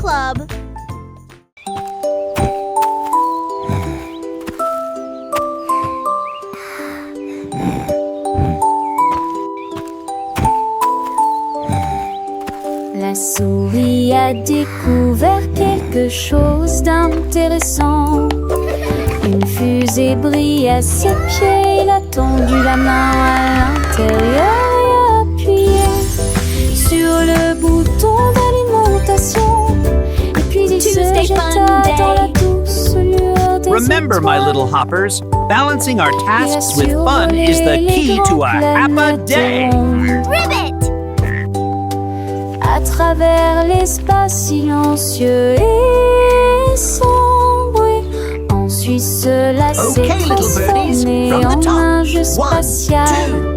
Club. La souris a découvert quelque chose d'intéressant. Une fusée brille à ses pieds. Il a tendu la main à l'intérieur et a appuyé sur le bouton d'alimentation. Et puis il se jeta dans la douce lueur des Remember, my étoiles. little hoppers, balancing our tasks with fun is the key to a happy day. Ribbit! À travers l'espace silencieux et sans bruit, ensuite cela s'est Okay, little birdies, transformé from the en top. un jeu 1, spatial.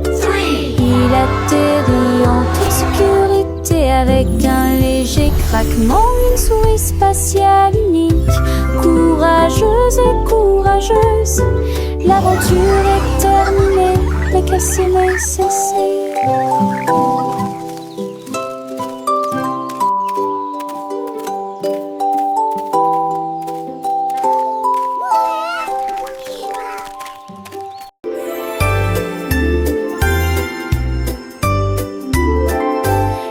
2, 3. Il atterrit en toute sécurité avec un léger craquement, une souris spatiale unique, courageuse et courageuse. L'aventure est terminée, mais qu'elle s'aimait cesser.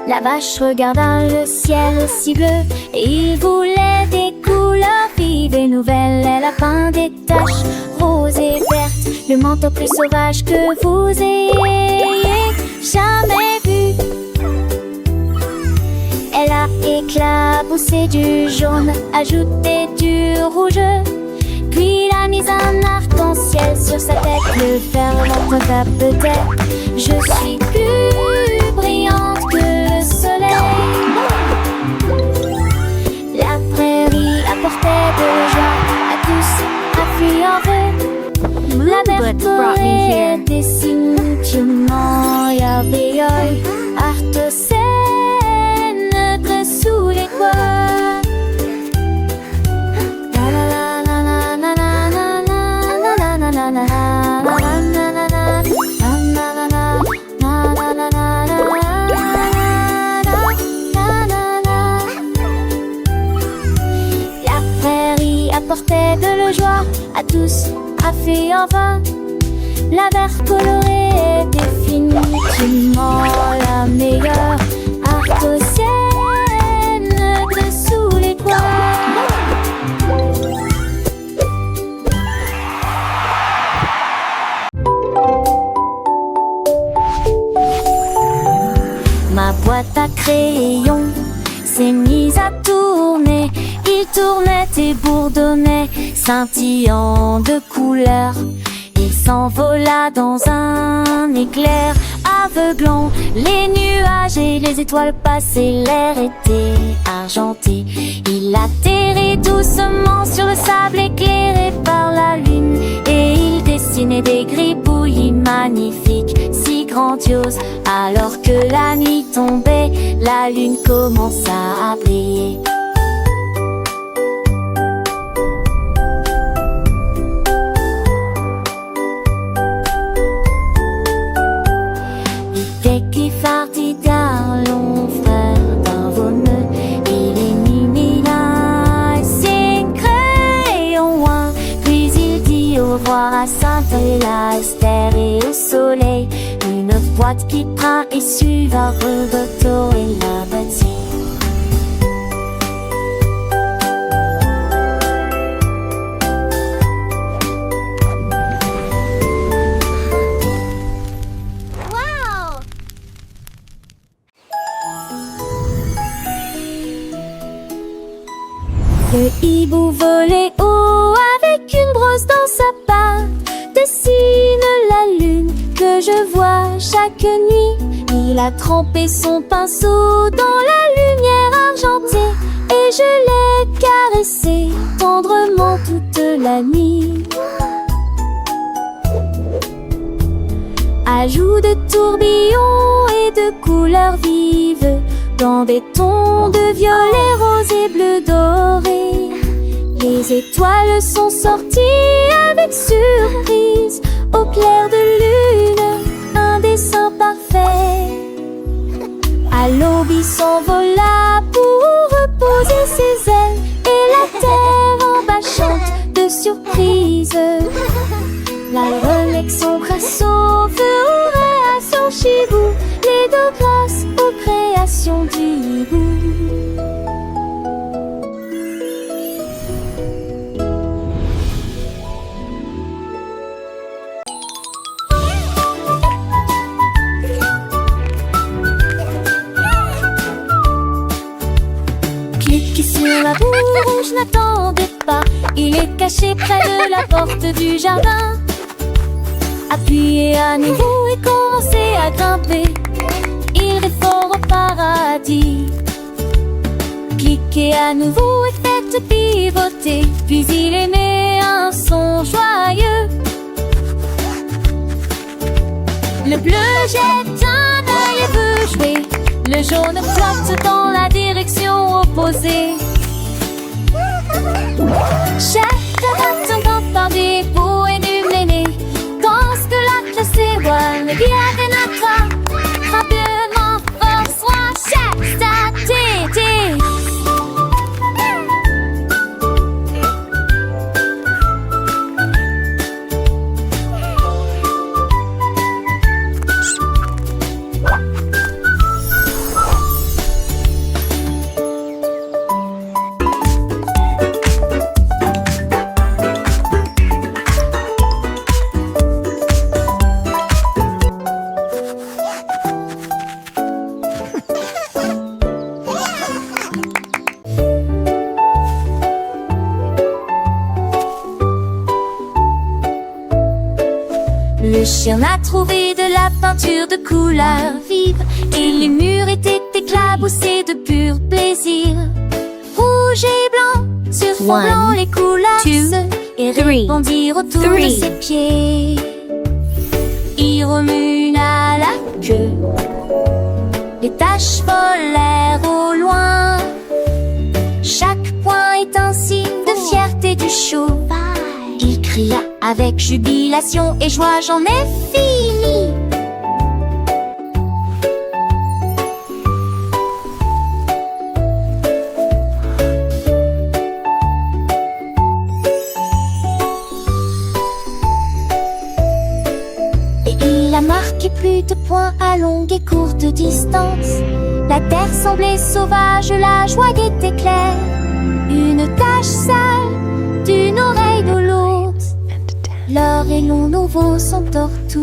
La vache regarda le ciel si bleu et il voulait des couleurs vives et nouvelles. Elle a peint des taches roses et vertes, le manteau plus sauvage que vous ayez jamais vu. Elle a éclaboussé du jaune, ajouté du rouge, puis il a mis un arc-en-ciel sur sa tête. Le fer raconta peut-être: je suis plus brillante que le soleil. La prairie apportait de joie à tous, a fui en veut. La verte forêt dessine chemin yabéoy, artocène sous les toits. La prairie apportait de la joie à tous, a fait en vain. La verte colorée est définitivement la meilleure, artosienne de sous les toits. Ma boîte à crayons s'est mise à tourner. Il tournait et bourdonnait, scintillant de couleurs. Il s'envola dans un éclair aveuglant. Les nuages et les étoiles passaient, l'air était argenté. Il atterrit doucement sur le sable éclairé par la lune. Et il dessinait des gribouillis magnifiques, si grandioses. Alors que la nuit tombait, la lune commença à briller. Parti d'un long frère dans vos nœuds, il élimina ses crayons loin. Puis il dit au revoir à Sainte-Eulalie, Esther et au soleil. Une boîte qui prend et suivra Roberto et la bâtie. Le hibou volait haut avec une brosse dans sa patte, dessine la lune que je vois chaque nuit. Il a trempé son pinceau dans la lumière argentée et je l'ai caressé tendrement toute la nuit. Ajout de tourbillons et de couleurs vives dans des tons de violet, rose et bleu doré. Les étoiles sont sorties avec surprise au clair de lune, un dessin parfait. À l'aube il s'envola pour reposer poser ses ailes et la terre en bas chante de surprise. La Rolex, son braceau, fera son chibou, les deux grâce aux créations du hibou. Cliquez sur la roue rouge, n'attendez pas, il est caché près de la porte du jardin. Appuyez à nouveau et commencez à grimper, il est fort au paradis. Cliquez à nouveau et faites pivoter, puis il émet un son joyeux. Le bleu jette un œil et veut jouer, le jaune flotte dans la direction opposée. Chaque matin par des pots énumérés, quand ce que la classe s'éloigne, bien dénatra, rapidement reçoit chaque statistique. Le chien a trouvé de la peinture de couleur vive et les murs étaient éclaboussés de pur plaisir. Rouge et blanc, sur fond blanc les couleurs et répandirent autour de ses pieds. Il remue à la queue, les taches volèrent au loin. Chaque point est un signe de fierté du cheval. Il cria avec jubilation et joie, j'en ai fini. Et il a marqué plus de points à longue et courte distance. La terre semblait sauvage, la joie était claire. Une tache sale d'une oreille de l'autre, l'or et l'on nouveau s'entorent tout.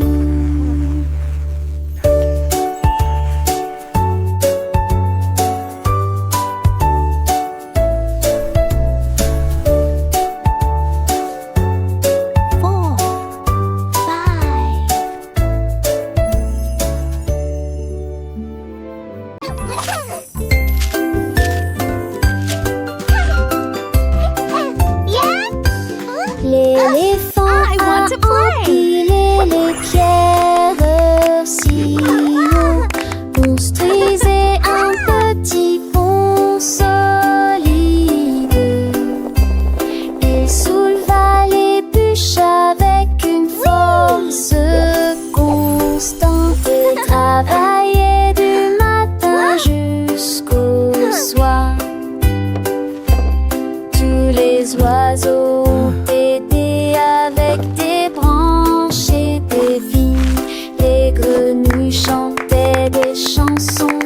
L'éléphant a empilé les pierres si haut, construisait un petit pont solide. Il souleva les bûches avec une force constante et travaillait du matin jusqu'au soir. Tous les oiseaux avec des branches et des vignes, les grenouilles chantaient des chansons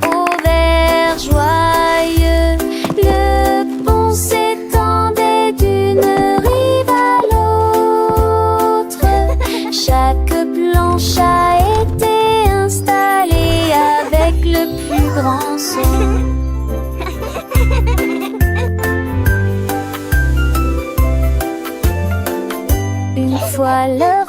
au vert joyeux. Le pont s'étendait d'une rive à l'autre. Chaque planche a été installée avec le plus grand son. Une fois le